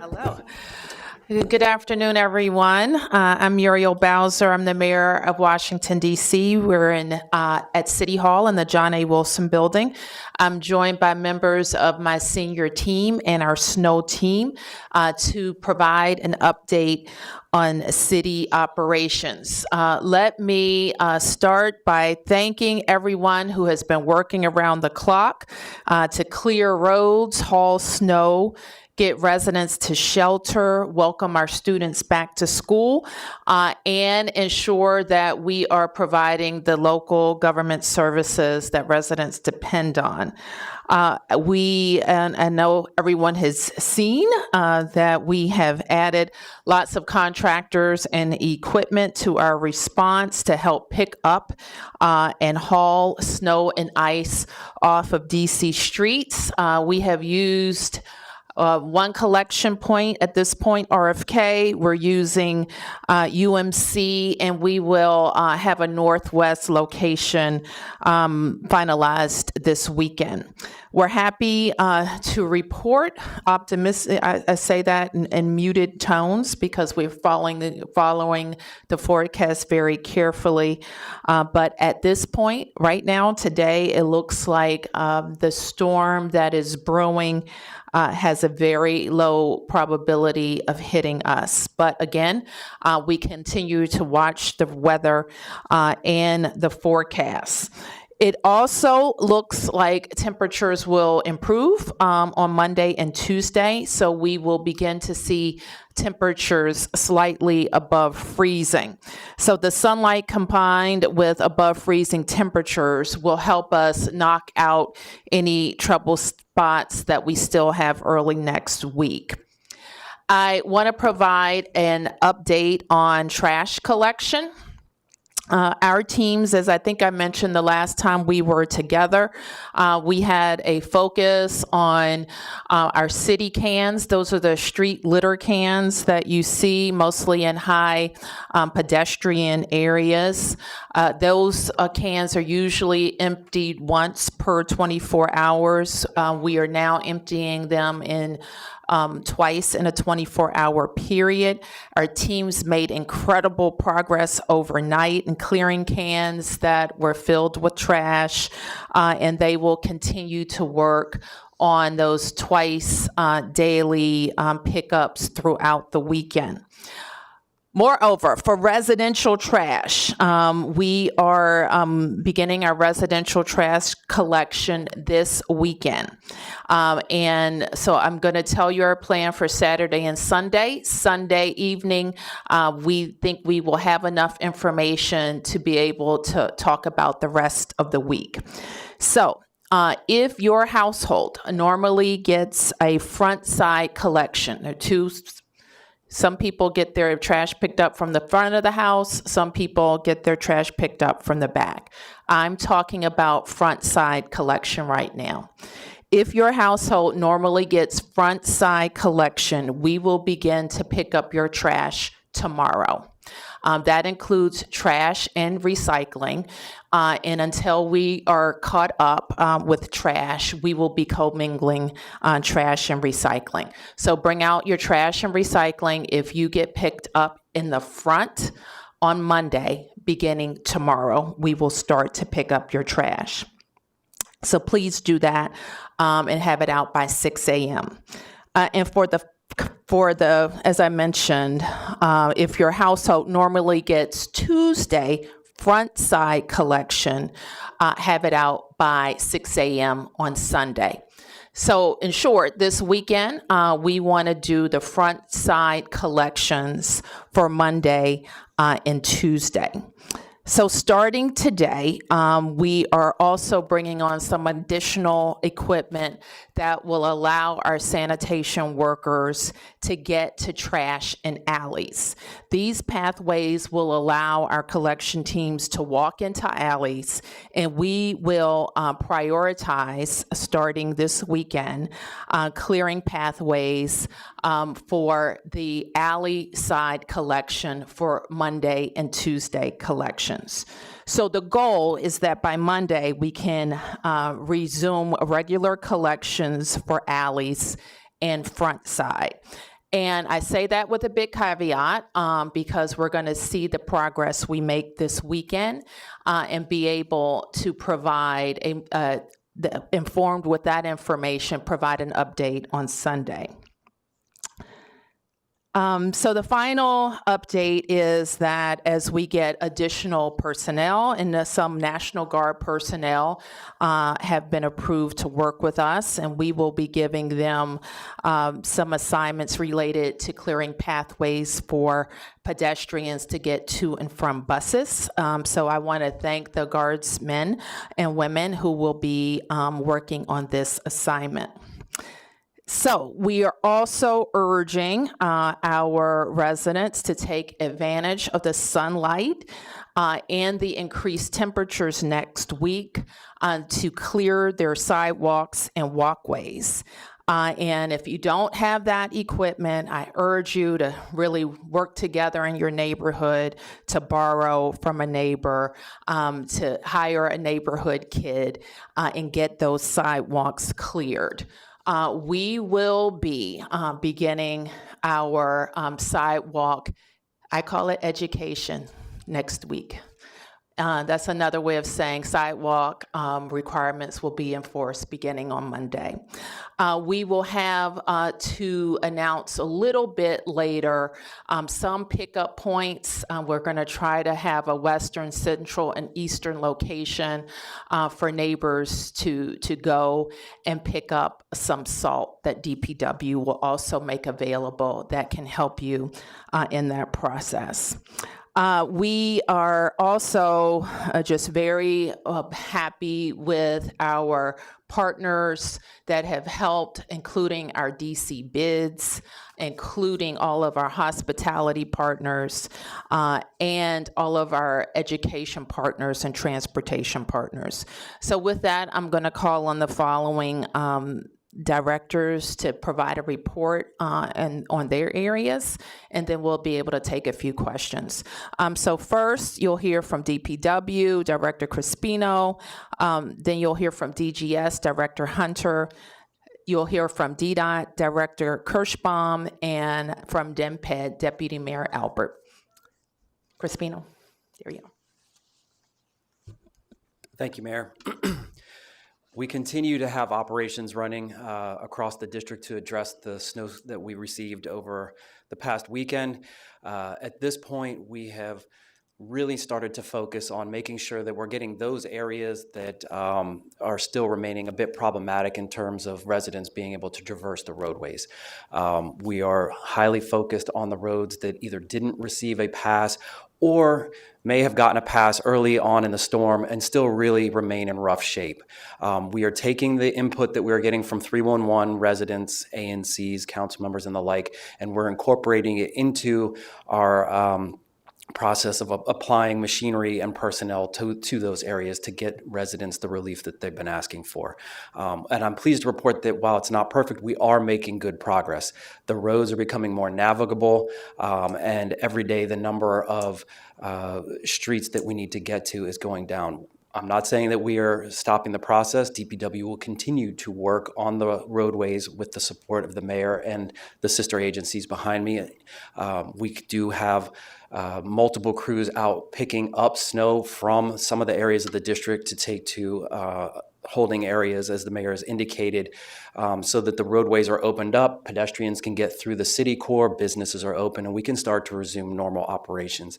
Hello. Good afternoon, everyone. I'm Muriel Bowser. I'm the mayor of Washington, D.C. We're at City Hall in the John A. Wilson building. I'm joined by members of my senior team and our snow team to provide an update on city operations. Let me start by thanking everyone who has been working around the clock to clear roads, haul snow, get residents to shelter, welcome our students back to school, and ensure that we are providing the local government services that residents depend on. I know everyone has seen that we have added lots of contractors and equipment to our response to help pick up and haul snow and ice off of DC streets. We have used one collection point at this point, RFK. We're using UMC, and we will have a Northwest location finalized this weekend. We're happy to report, optimistic. I say that in muted tones because we're following the forecast very carefully. But at this point, right now, today, it looks like the storm that is brewing has a very low probability of hitting us. But again, we continue to watch the weather and the forecast. It also looks like temperatures will improve on Monday and Tuesday, so we will begin to see temperatures slightly above freezing. So the sunlight combined with above freezing temperatures will help us knock out any trouble spots that we still have early next week. I want to provide an update on trash collection. Our teams, as I think I mentioned the last time we were together, we had a focus on our city cans. Those are the street litter cans that you see mostly in high pedestrian areas. Those cans are usually emptied once per 24 hours. We are now emptying them in twice in a 24-hour period. Our teams made incredible progress overnight in clearing cans that were filled with trash, and they will continue to work on those twice daily pickups throughout the weekend. Moreover, for residential trash, we are beginning our residential trash collection this weekend. And so I'm going to tell you our plan for Saturday and Sunday. Sunday evening, we think we will have enough information to be able to talk about the rest of the week. So, if your household normally gets a front side collection, there are some people get their trash picked up from the front of the house. Some people get their trash picked up from the back. I'm talking about front side collection right now. If your household normally gets front side collection, we will begin to pick up your trash tomorrow. That includes trash and recycling. And until we are caught up with trash, we will be commingling trash and recycling. So bring out your trash and recycling if you get picked up in the front on Monday. Beginning tomorrow, we will start to pick up your trash. So please do that and have it out by 6 a.m. And for the, as I mentioned, if your household normally gets Tuesday front side collection, have it out by 6 a.m. on Sunday. So in short, this weekend, we want to do the front side collections for Monday and Tuesday. So starting today, we are also bringing on some additional equipment that will allow our sanitation workers to get to trash in alleys. These pathways will allow our collection teams to walk into alleys, and we will prioritize, starting this weekend, clearing pathways for the alley side collection for Monday and Tuesday collections. So the goal is that by Monday, we can resume regular collections for alleys and front side. And I say that with a big caveat because we're going to see the progress we make this weekend and be able to provide informed with that information, provide an update on Sunday. So the final update is that as we get additional personnel, and some National Guard personnel have been approved to work with us, and we will be giving them some assignments related to clearing pathways for pedestrians to get to and from buses. So I want to thank the Guardsmen and women who will be working on this assignment. So we are also urging our residents to take advantage of the sunlight and the increased temperatures next week to clear their sidewalks and walkways. And if you don't have that equipment, I urge you to really work together in your neighborhood to borrow from a neighbor, to hire a neighborhood kid and get those sidewalks cleared. We will be beginning our sidewalk, I call it education, next week. That's another way of saying sidewalk requirements will be enforced beginning on Monday. We will have to announce a little bit later some pickup points. We're going to try to have a western, central, and eastern location for neighbors to go and pick up some salt that DPW will also make available that can help you in that process. We are also just very happy with our partners that have helped, including our DC bids, including all of our hospitality partners, and all of our education partners and transportation partners. So with that, I'm going to call on the following directors to provide a report on their areas, and then we'll be able to take a few questions. So first, you'll hear from DPW, Director Crispino. Then you'll hear from DGS, Director Hunter. You'll hear from DDOT, Director Kirschbaum, and from DEMPED, Deputy Mayor Albert. Crispino, there you go. Thank you, Mayor. We continue to have operations running across the district to address the snow that we received over the past weekend. At this point, we have really started to focus on making sure that we're getting those areas that are still remaining a bit problematic in terms of residents being able to traverse the roadways. We are highly focused on the roads that either didn't receive a pass or may have gotten a pass early on in the storm and still really remain in rough shape. We are taking the input that we're getting from 311 residents, ANCs, council members, and the like, and we're incorporating it into our process of applying machinery and personnel to those areas to get residents the relief that they've been asking for. And I'm pleased to report that while it's not perfect, we are making good progress. The roads are becoming more navigable, and every day the number of streets that we need to get to is going down. I'm not saying that we are stopping the process. DPW will continue to work on the roadways with the support of the mayor and the sister agencies behind me. We do have multiple crews out picking up snow from some of the areas of the district to take to holding areas, as the mayor has indicated, so that the roadways are opened up, pedestrians can get through the city core, businesses are open, and we can start to resume normal operations.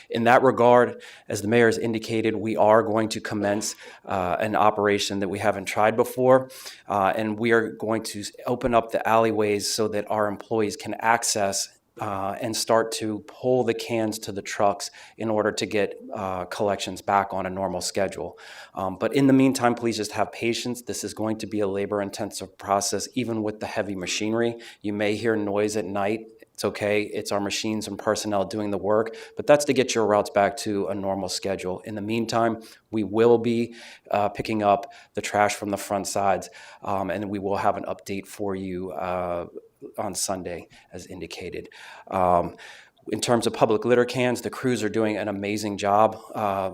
In that regard, as the mayor has indicated, we are going to commence an operation that we haven't tried before, and we are going to open up the alleyways so that our employees can access and start to pull the cans to the trucks in order to get collections back on a normal schedule. But in the meantime, please just have patience. This is going to be a labor-intensive process, even with the heavy machinery. You may hear noise at night. It's okay. It's our machines and personnel doing the work, but that's to get your routes back to a normal schedule. In the meantime, we will be picking up the trash from the front sides, and we will have an update for you on Sunday, as indicated. In terms of public litter cans, the crews are doing an amazing job.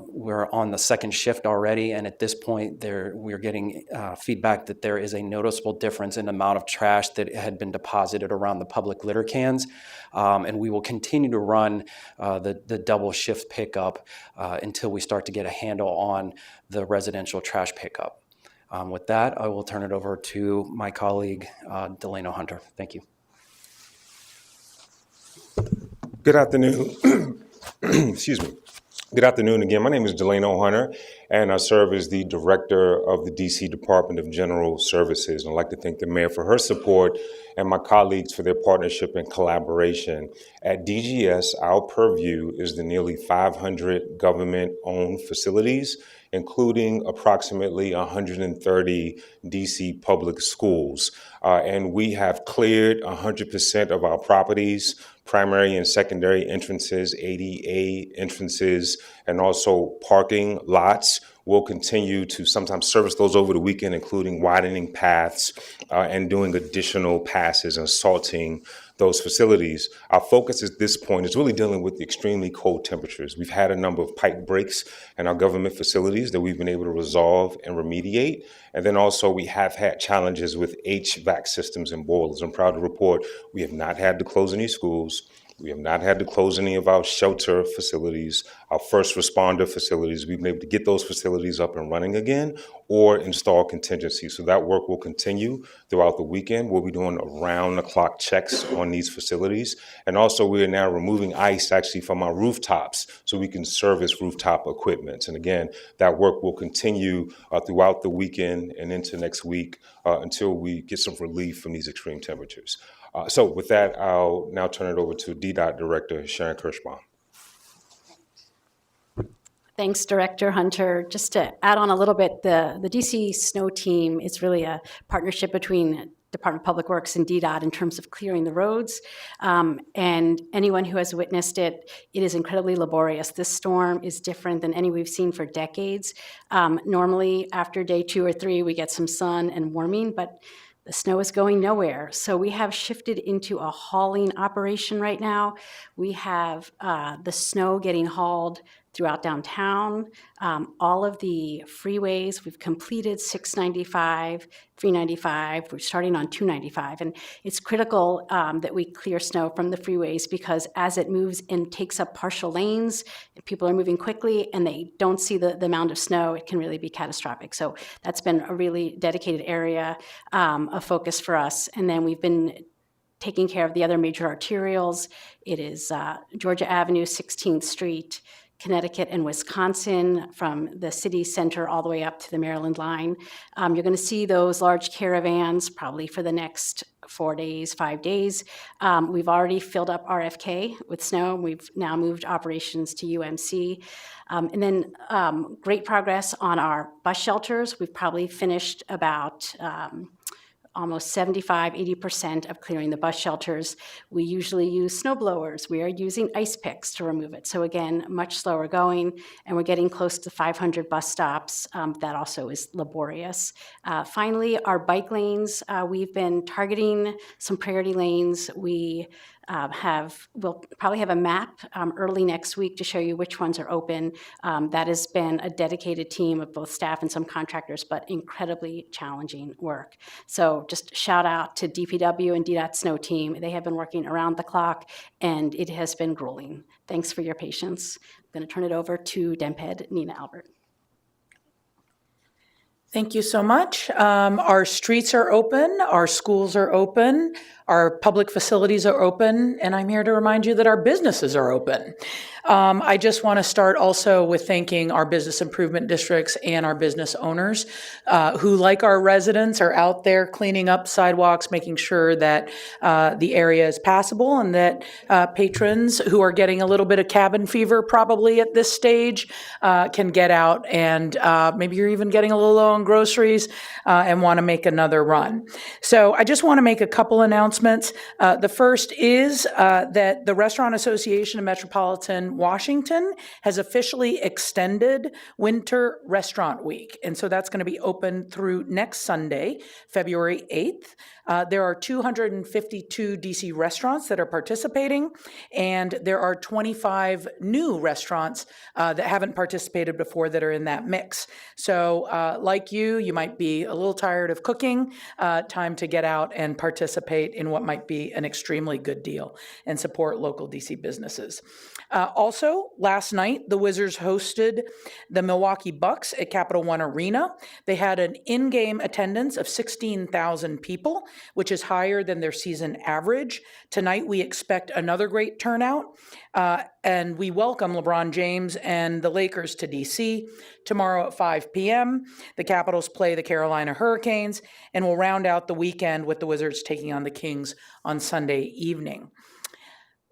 We're on the second shift already, and at this point, we're getting feedback that there is a noticeable difference in the amount of trash that had been deposited around the public litter cans. And we will continue to run the double shift pickup until we start to get a handle on the residential trash pickup. With that, I will turn it over to my colleague, Delano Hunter. Thank you. Good afternoon. Excuse me. Good afternoon again. My name is Delano Hunter, and I serve as the director of the DC Department of General Services. And I'd like to thank the mayor for her support and my colleagues for their partnership and collaboration. At DGS, our purview is the nearly 500 government-owned facilities, including approximately 130 DC public schools. And we have cleared 100% of our properties, primary and secondary entrances, ADA entrances, and also parking lots. We'll continue to sometimes service those over the weekend, including widening paths and doing additional passes and salting those facilities. Our focus at this point is really dealing with the extremely cold temperatures. We've had a number of pipe breaks in our government facilities that we've been able to resolve and remediate. And then also we have had challenges with HVAC systems and boilers. I'm proud to report we have not had to close any schools. We have not had to close any of our shelter facilities, our first responder facilities. We've been able to get those facilities up and running again or install contingencies. So that work will continue throughout the weekend. We'll be doing around-the-clock checks on these facilities. And also we are now removing ice actually from our rooftops so we can service rooftop equipment. And again, that work will continue throughout the weekend and into next week until we get some relief from these extreme temperatures. So with that, I'll now turn it over to DDOT Director Sharon Kirschbaum. Thanks, Director Hunter. Just to add on a little bit, the DC Snow Team is really a partnership between Department of Public Works and DDOT in terms of clearing the roads. And anyone who has witnessed it, it is incredibly laborious. This storm is different than any we've seen for decades. Normally, after day 2 or 3, we get some sun and warming, but the snow is going nowhere. So we have shifted into a hauling operation right now. We have the snow getting hauled throughout downtown, all of the freeways. We've completed 695, 395. We're starting on 295. And it's critical that we clear snow from the freeways because as it moves and takes up partial lanes, if people are moving quickly and they don't see the amount of snow, it can really be catastrophic. So that's been a really dedicated area of focus for us. And then we've been taking care of the other major arterials. It is Georgia Avenue, 16th Street, Connecticut and Wisconsin, from the city center all the way up to the Maryland line. You're going to see those large caravans probably for the next 4 days, 5 days. We've already filled up RFK with snow. We've now moved operations to UMC. And then great progress on our bus shelters. We've probably finished about almost 75, 80% of clearing the bus shelters. We usually use snow blowers. We are using ice picks to remove it. So again, much slower going, and we're getting close to 500 bus stops. That also is laborious. Finally, our bike lanes, we've been targeting some priority lanes. We'll probably have a map early next week to show you which ones are open. That has been a dedicated team of both staff and some contractors, but incredibly challenging work. So just shout out to DPW and DDOT Snow Team. They have been working around the clock, and it has been grueling. Thanks for your patience. I'm going to turn it over to DEMPED, Nina Albert. Thank you so much. Our streets are open, our schools are open, our public facilities are open, and I'm here to remind you that our businesses are open. I just want to start also with thanking our business improvement districts and our business owners who, like our residents, are out there cleaning up sidewalks, making sure that the area is passable and that patrons who are getting a little bit of cabin fever probably at this stage can get out, and maybe you're even getting a little low on groceries and want to make another run. So I just want to make a couple announcements. The first is that the Restaurant Association of Metropolitan Washington has officially extended Winter Restaurant Week. And so that's going to be open through next Sunday, February 8th. There are 252 DC restaurants that are participating, and there are 25 new restaurants that haven't participated before that are in that mix. So like you might be a little tired of cooking, time to get out and participate in what might be an extremely good deal and support local DC businesses. Also, last night, the Wizards hosted the Milwaukee Bucks at Capital One Arena. They had an in-game attendance of 16,000 people, which is higher than their season average. Tonight, we expect another great turnout, and we welcome LeBron James and the Lakers to DC. Tomorrow at 5 p.m., the Capitals play the Carolina Hurricanes, and we'll round out the weekend with the Wizards taking on the Kings on Sunday evening.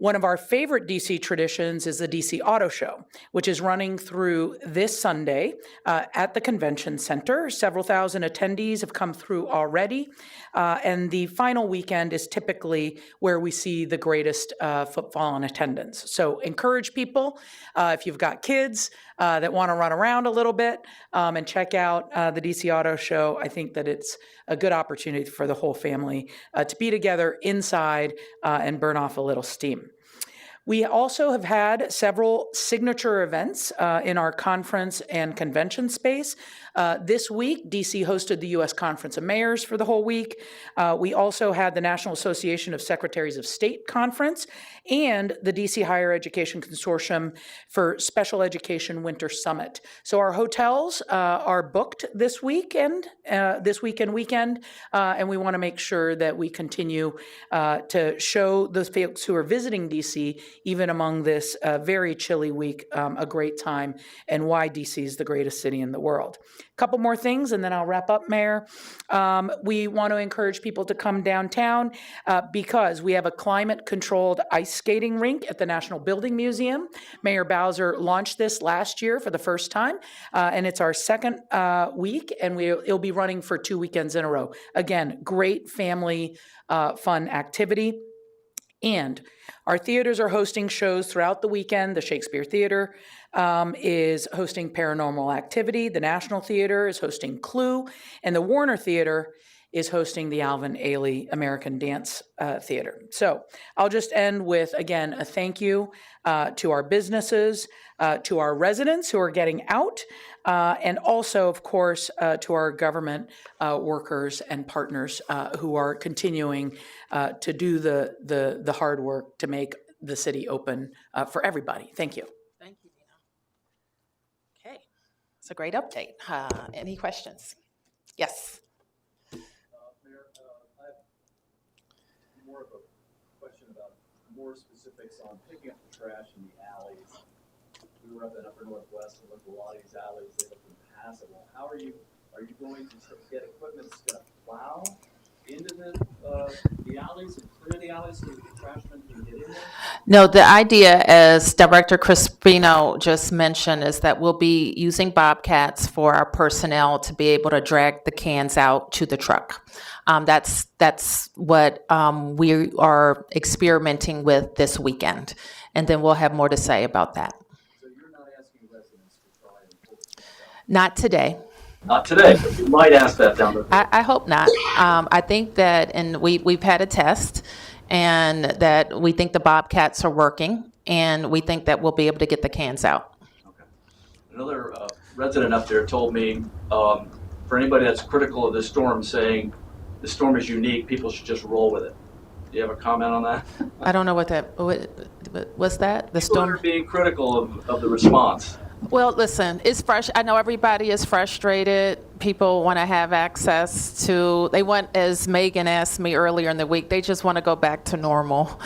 One of our favorite DC traditions is the DC Auto Show, which is running through this Sunday at the Convention Center. Several thousand attendees have come through already, and the final weekend is typically where we see the greatest footfall in attendance. So encourage people, if you've got kids that want to run around a little bit and check out the DC Auto Show. I think that it's a good opportunity for the whole family to be together inside and burn off a little steam. We also have had several signature events in our conference and convention space. This week, DC hosted the U.S. Conference of Mayors for the whole week. We also had the National Association of Secretaries of State Conference and the DC Higher Education Consortium for Special Education Winter Summit. So our hotels are booked this weekend, and we want to make sure that we continue to show those folks who are visiting DC, even among this very chilly week, a great time and why DC is the greatest city in the world. A couple more things and then I'll wrap up, Mayor. We want to encourage people to come downtown because we have a climate-controlled ice skating rink at the National Building Museum. Mayor Bowser launched this last year for the first time, and it's our second week, and it'll be running for 2 weekends in a row. Again, great family fun activity. And our theaters are hosting shows throughout the weekend. The Shakespeare Theater is hosting Paranormal Activity. The National Theater is hosting Clue. And the Warner Theater is hosting the Alvin Ailey American Dance Theater. So I'll just end with, again, a thank you to our businesses, to our residents who are getting out, and also, of course, to our government workers and partners who are continuing to do the hard work to make the city open for everybody. Thank you. Thank you, Dina. Okay, it's a great update. Any questions? Yes. Mayor, I have more of a question about more specifics on picking up the trash in the alleys. We were up in Upper Northwest and looked at a lot of these alleys. They look impassable. How are you going to get equipment that's going to plow into the alleys and clear the alleys so the trashmen can get in there? No, the idea, as Director Crispino just mentioned, is that we'll be using bobcats for our personnel to be able to drag the cans out to the truck. That's what we are experimenting with this weekend, and then we'll have more to say about that. So you're not asking residents to try and pull the cans out? Not today. Not today, but you might ask that down the road. I hope not. I think that, and we've had a test, and that we think the bobcats are working, and we think that we'll be able to get the cans out. Okay. Another resident up there told me, for anybody that's critical of this storm, saying the storm is unique, people should just roll with it. Do you have a comment on that? I don't know what was that? The People storm? are being critical of the response. Well, listen, it's fresh. I know everybody is frustrated. People want to have access to, they want, as Megan asked me earlier in the week, they just want to go back to normal.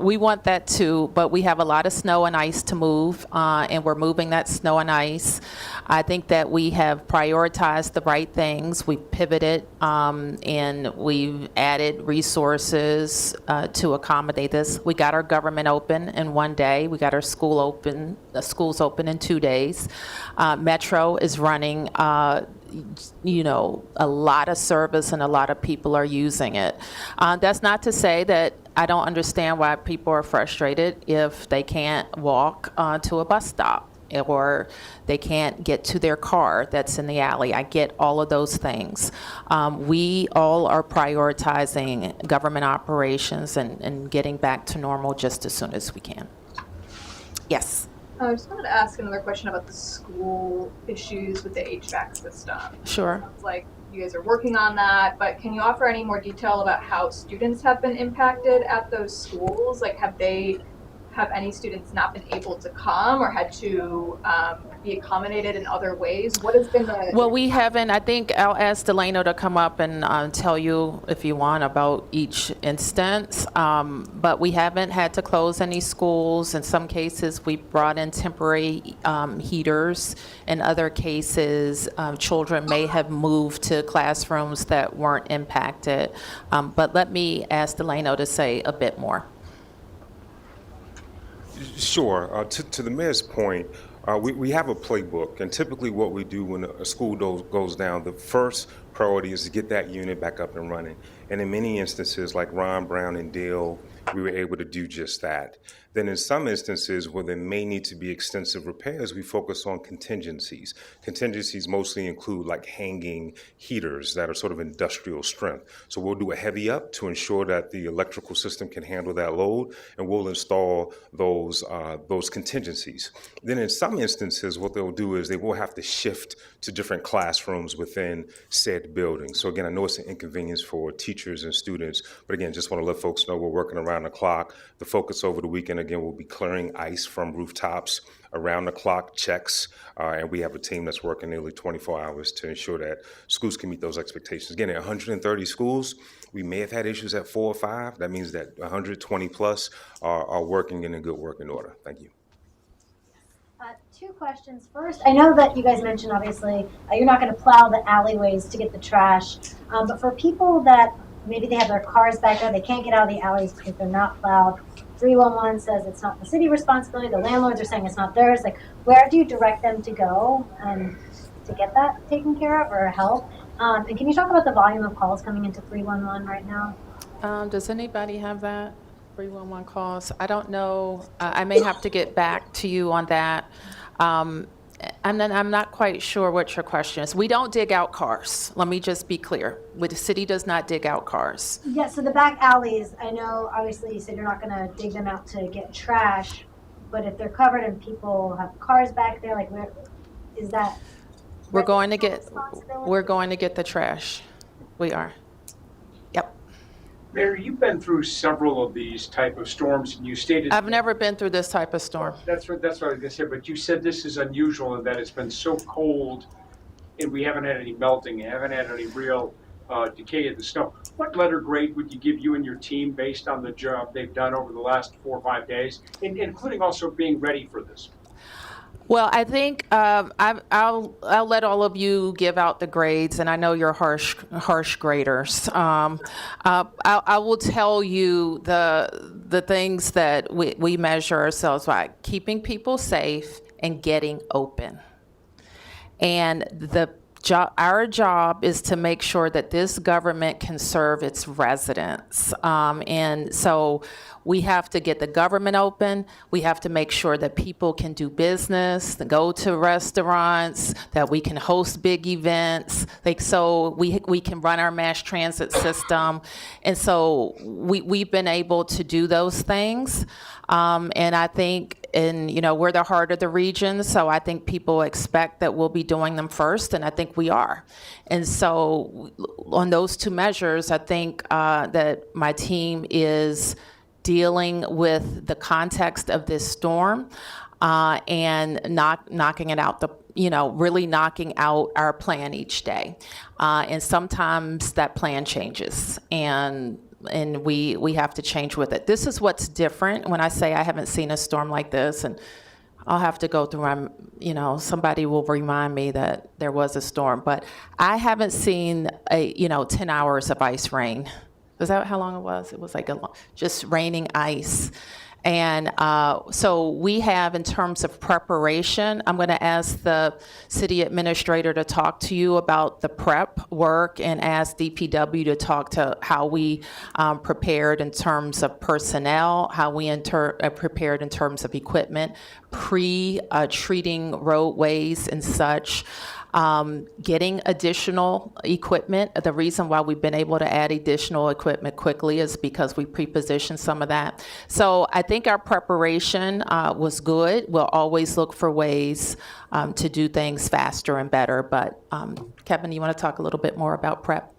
We want that too, but we have a lot of snow and ice to move, and we're moving that snow and ice. I think that we have prioritized the right things. We've pivoted, and we've added resources to accommodate this. We got our government open in 1 day. We got our schools open in 2 days. Metro is running a lot of service, and a lot of people are using it. That's not to say that I don't understand why people are frustrated if they can't walk to a bus stop or they can't get to their car that's in the alley. I get all of those things. We all are prioritizing government operations and getting back to normal just as soon as we can. Yes. I just wanted to ask another question about the school issues with the HVAC system. Sure. Sounds like you guys are working on that, but can you offer any more detail about how students have been impacted at those schools? Like, have any students not been able to come or had to be accommodated in other ways? What has been the... Well, we haven't. I think I'll ask Delano to come up and tell you, if you want, about each instance. But we haven't had to close any schools. In some cases, we brought in temporary heaters. In other cases, children may have moved to classrooms that weren't impacted. But let me ask Delano to say a bit more. Sure. To the mayor's point, we have a playbook, and typically what we do when a school goes down, the first priority is to get that unit back up and running. And in many instances, like Ron, Brown, and Dale, we were able to do just that. Then in some instances where there may need to be extensive repairs, we focus on contingencies. Contingencies mostly include like hanging heaters that are sort of industrial strength. So we'll do a heavy up to ensure that the electrical system can handle that load, and we'll install those contingencies. Then in some instances, what they'll do is they will have to shift to different classrooms within said building. So again, I know it's an inconvenience for teachers and students, but again, just want to let folks know we're working around the clock. The focus over the weekend, again, will be clearing ice from rooftops, around the clock checks, and we have a team that's working nearly 24 hours to ensure that schools can meet those expectations. Again, at 130 schools, we may have had issues at 4 or 5. That means that 120 plus are working in a good working order. Thank you. Two questions. First, I know that you guys mentioned, obviously, you're not going to plow the alleyways to get the trash, but for people that maybe they have their cars back there, they can't get out of the alleys because they're not plowed. 311 says it's not the city responsibility. The landlords are saying it's not theirs. Like, where do you direct them to go to get that taken care of or help? And can you talk about the volume of calls coming into 311 right now? Does anybody have that? 311 calls? I don't know. I may have to get back to you on that. And then I'm not quite sure what your question is. We don't dig out cars. Let me just be clear. The city does not dig out cars. Yeah, so the back alleys, I know obviously you said you're not going to dig them out to get trash, but if they're covered and people have cars back there, like, where is that? We're going to get the trash. We are. Yep. Mayor, you've been through several of these type of storms, and you stated... I've never been through this type of storm. That's what I was going to say, but you said this is unusual in that it's been so cold, and we haven't had any melting, haven't had any real decay of the snow. What letter grade would you give you and your team based on the job they've done over the last 4 or 5 days, including also being ready for this? Well, I think I'll let all of you give out the grades, and I know you're harsh graders. I will tell you the things that we measure ourselves by: keeping people safe and getting open. And our job is to make sure that this government can serve its residents. And so we have to get the government open. We have to make sure that people can do business, go to restaurants, that we can host big events. So we can run our mass transit system. And so we've been able to do those things. And I think, we're the heart of the region, so I think people expect that we'll be doing them first, and I think we are. And so on those two measures, I think that my team is dealing with the context of this storm and knocking it out, really knocking out our plan each day. And sometimes that plan changes, and we have to change with it. This is what's different when I say I haven't seen a storm like this, and I'll have to go through somebody will remind me that there was a storm, but I haven't seen 10 hours of ice rain. Is that how long it was? It was like just raining ice. And so we have, in terms of preparation, I'm going to ask the city administrator to talk to you about the prep work and ask DPW to talk to how we prepared in terms of personnel, how we prepared in terms of equipment, treating roadways and such. Getting additional equipment. The reason why we've been able to add additional equipment quickly is because we pre-positioned some of that. So I think our preparation was good. We'll always look for ways to do things faster and better. But Kevin, you want to talk a little bit more about prep?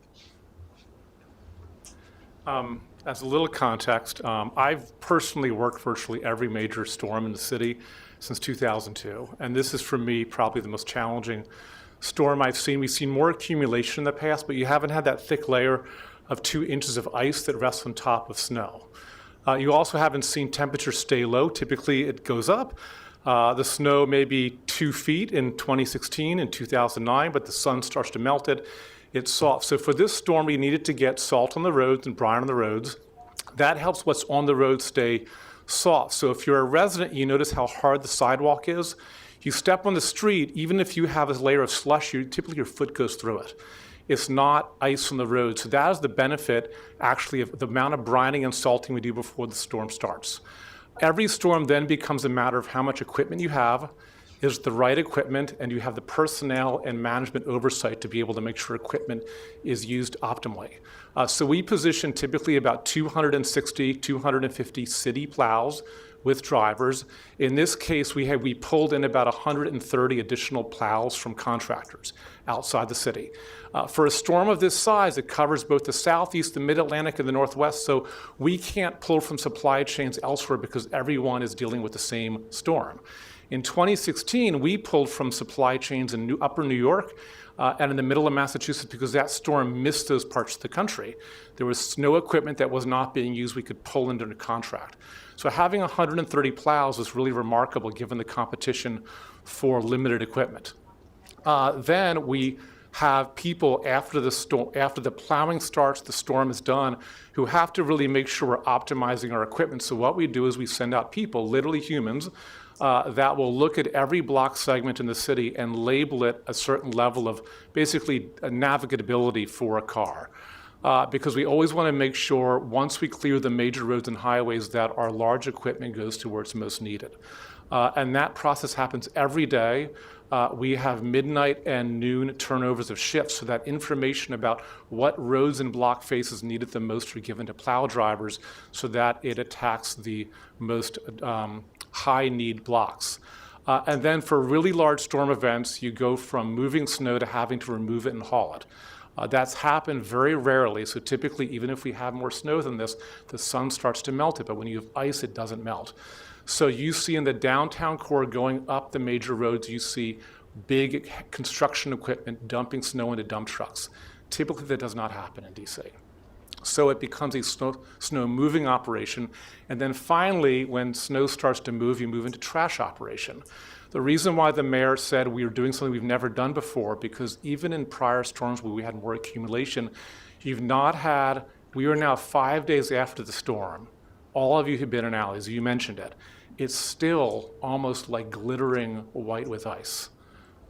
As a little context, I've personally worked virtually every major storm in the city since 2002. And this is, for me, probably the most challenging storm I've seen. We've seen more accumulation in the past, but you haven't had that thick layer of 2 inches of ice that rests on top of snow. You also haven't seen temperatures stay low. Typically, it goes up. The snow may be 2 feet in 2016 and 2009, but the sun starts to melt it. It's soft. So for this storm, we needed to get salt on the roads and brine on the roads. That helps what's on the road stay soft. So if you're a resident, you notice how hard the sidewalk is. You step on the street, even if you have a layer of slush, typically your foot goes through it. It's not ice on the road. So that is the benefit, actually, of the amount of brining and salting we do before the storm starts. Every storm then becomes a matter of how much equipment you have, is the right equipment, and you have the personnel and management oversight to be able to make sure equipment is used optimally. So we position typically about 260, 250 city plows with drivers. In this case, we pulled in about 130 additional plows from contractors outside the city. For a storm of this size, it covers both the southeast, the mid-Atlantic, and the northwest, so we can't pull from supply chains elsewhere because everyone is dealing with the same storm. In 2016, we pulled from supply chains in upper New York and in the middle of Massachusetts because that storm missed those parts of the country. There was snow equipment that was not being used we could pull into the contract. So having 130 plows was really remarkable given the competition for limited equipment. Then we have people after the plowing starts, the storm is done, who have to really make sure we're optimizing our equipment. So what we do is we send out people, literally humans, that will look at every block segment in the city and label it a certain level of basically navigability for a car. Because we always want to make sure once we clear the major roads and highways that our large equipment goes to where it's most needed. And that process happens every day. We have midnight and noon turnovers of shifts, so that information about what roads and block faces needed the most are given to plow drivers so that it attacks the most high need blocks. And then for really large storm events, you go from moving snow to having to remove it and haul it. That's happened very rarely, so typically even if we have more snow than this, the sun starts to melt it, but when you have ice, it doesn't melt. So you see in the downtown core going up the major roads, you see big construction equipment dumping snow into dump trucks. Typically that does not happen in DC. So it becomes a snow moving operation. And then finally, when snow starts to move, you move into trash operation. The reason why the mayor said we are doing something we've never done before, because even in prior storms where we had more accumulation, we are now 5 days after the storm. All of you have been in alleys, you mentioned it. It's still almost like glittering white with ice.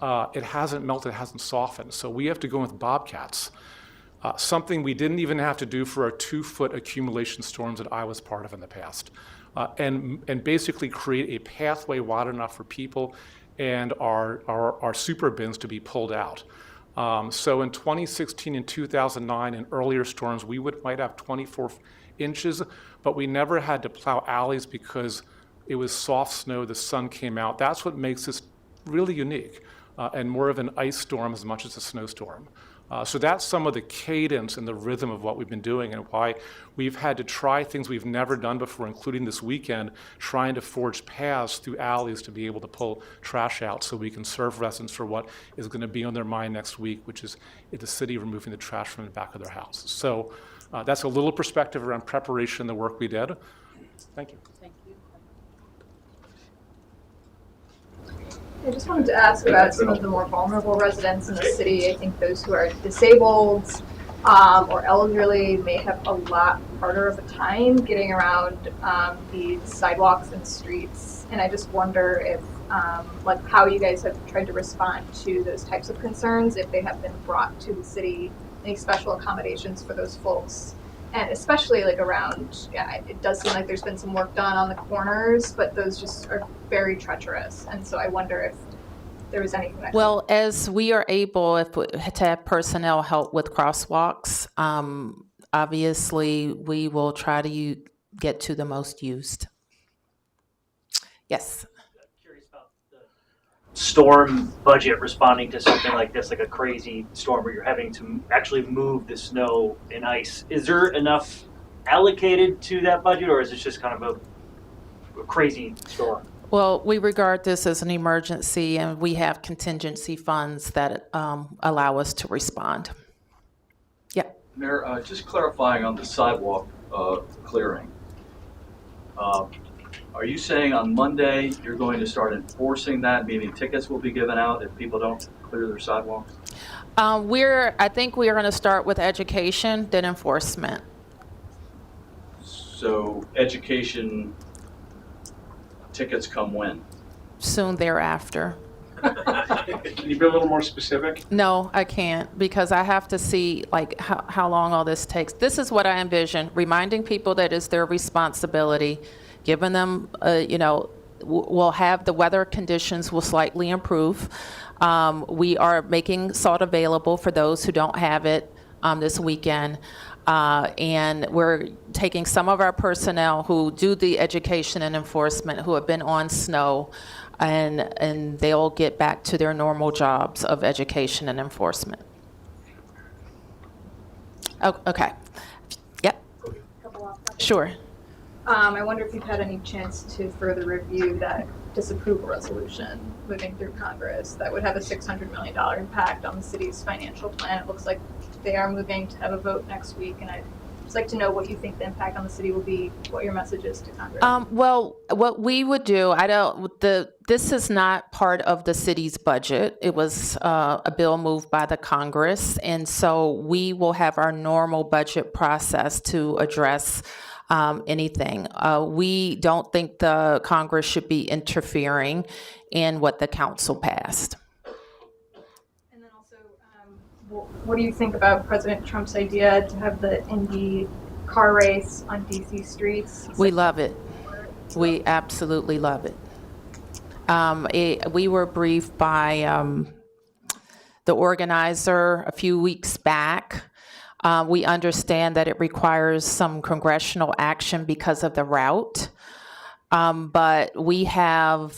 It hasn't melted, it hasn't softened. So we have to go with bobcats. Something we didn't even have to do for our 2-foot accumulation storms that I was part of in the past. And basically create a pathway wide enough for people and our super bins to be pulled out. So in 2016 and 2009 and earlier storms, we might have 24 inches, but we never had to plow alleys because it was soft snow, the sun came out. That's what makes this really unique and more of an ice storm as much as a snowstorm. So that's some of the cadence and the rhythm of what we've been doing and why we've had to try things we've never done before, including this weekend, trying to forge paths through alleys to be able to pull trash out so we can serve residents for what is going to be on their mind next week, which is the city removing the trash from the back of their house. So that's a little perspective around preparation and the work we did. Thank you. I just wanted to ask about some of the more vulnerable residents in the city. I think those who are disabled, or elderly may have a lot harder of a time getting around these sidewalks and streets. And I just wonder if, like, how you guys have tried to respond to those types of concerns, if they have been brought to the city, any special accommodations for those folks. And especially like around, yeah, it does seem like there's been some work done on the corners, but those just are very treacherous. And so I wonder if there was anything that Well, as we are able to have personnel help with crosswalks, obviously we will try to get to the most used. Yes. Curious about the storm budget responding to something like this, like a crazy storm where you're having to actually move the snow and ice. Is there enough allocated to that budget, or is it just kind of a crazy storm? Well, we regard this as an emergency, and we have contingency funds that allow us to respond. Yeah. Mayor, just clarifying on the sidewalk clearing. Are you saying on Monday you're going to start enforcing that, meaning tickets will be given out if people don't clear their sidewalks? I think we are going to start with education, then enforcement. So education tickets come when? Soon thereafter. Can you be a little more specific? No, I can't, because I have to see like how long all this takes. This is what I envision: reminding people that it's their responsibility, giving them, we'll have the weather conditions will slightly improve. We are making salt available for those who don't have it this weekend. And we're taking some of our personnel who do the education and enforcement, who have been on snow, and they'll get back to their normal jobs of education and enforcement. Oh, okay. Yep. Sure. I wonder if you've had any chance to further review that disapproval resolution moving through Congress that would have a $600 million impact on the city's financial plan. It looks like they are moving to have a vote next week, and I'd just like to know what you think the impact on the city will be, what your message is to Congress. Well, what we would do, this is not part of the city's budget. It was a bill moved by the Congress, and so we will have our normal budget process to address anything. We don't think the Congress should be interfering in what the council passed. And then also, what do you think about President Trump's idea to have the Indy car race on DC streets? We love it. We absolutely love it. We were briefed by the organizer a few weeks back. We understand that it requires some congressional action because of the route. But we've had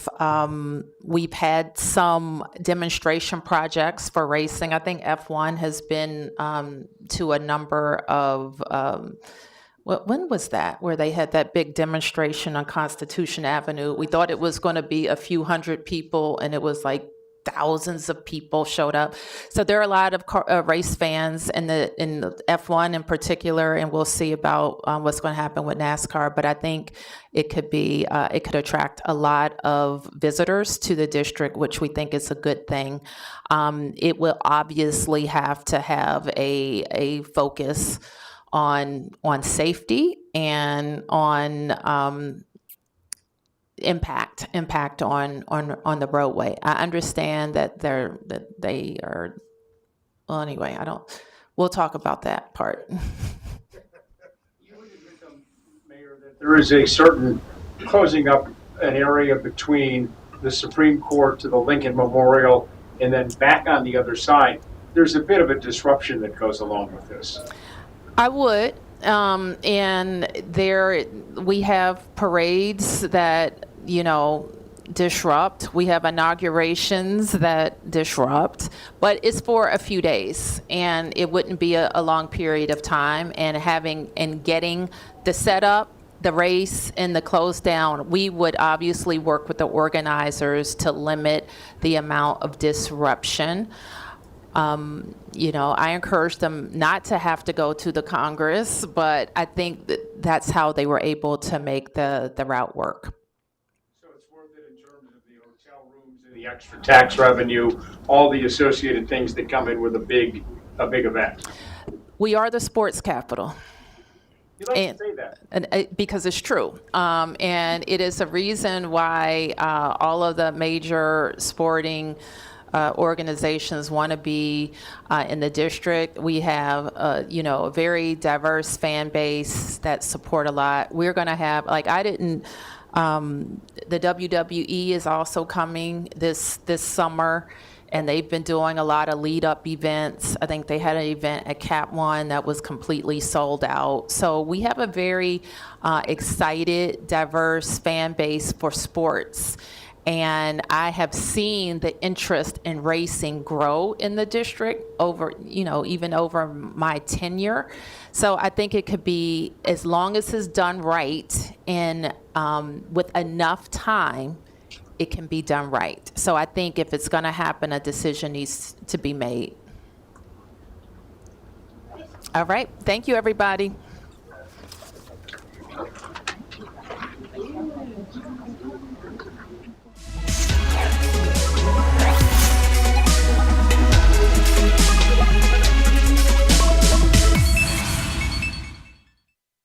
some demonstration projects for racing. I think F1 has been to a number of, when was that, where they had that big demonstration on Constitution Avenue? We thought it was going to be a few hundred people, and it was like thousands of people showed up. So there are a lot of race fans in the F1 in particular, and we'll see about what's going to happen with NASCAR. But I think it could attract a lot of visitors to the district, which we think is a good thing. It will obviously have to have a focus on safety and on impact on the roadway. I understand that they are, well, anyway, we'll talk about that part. You would admit, Mayor, that there is a certain closing up an area between the Supreme Court to the Lincoln Memorial and then back on the other side. There's a bit of a disruption that goes along with this. I would. And we have parades that, disrupt. We have inaugurations that disrupt, but it's for a few days, and it wouldn't be a long period of time. And getting the setup, the race, and the close down, we would obviously work with the organizers to limit the amount of disruption. I encourage them not to have to go to the Congress, but I think that's how they were able to make the route work. So it's worth it in terms of the hotel rooms and the extra tax revenue, all the associated things that come in with a big event. We are the sports capital. You like And- to say that. Because it's true. And it is a reason why all of the major sporting organizations want to be in the district. We have, a very diverse fan base that support a lot. We're going to have, the WWE is also coming this summer. And they've been doing a lot of lead-up events. I think they had an event at Cap One that was completely sold out. So we have a very excited, diverse fan base for sports. And I have seen the interest in racing grow in the district over, even over my tenure. So I think it could be, as long as it's done right and with enough time, it can be done right. So I think if it's going to happen, a decision needs to be made. All right. Thank you, everybody.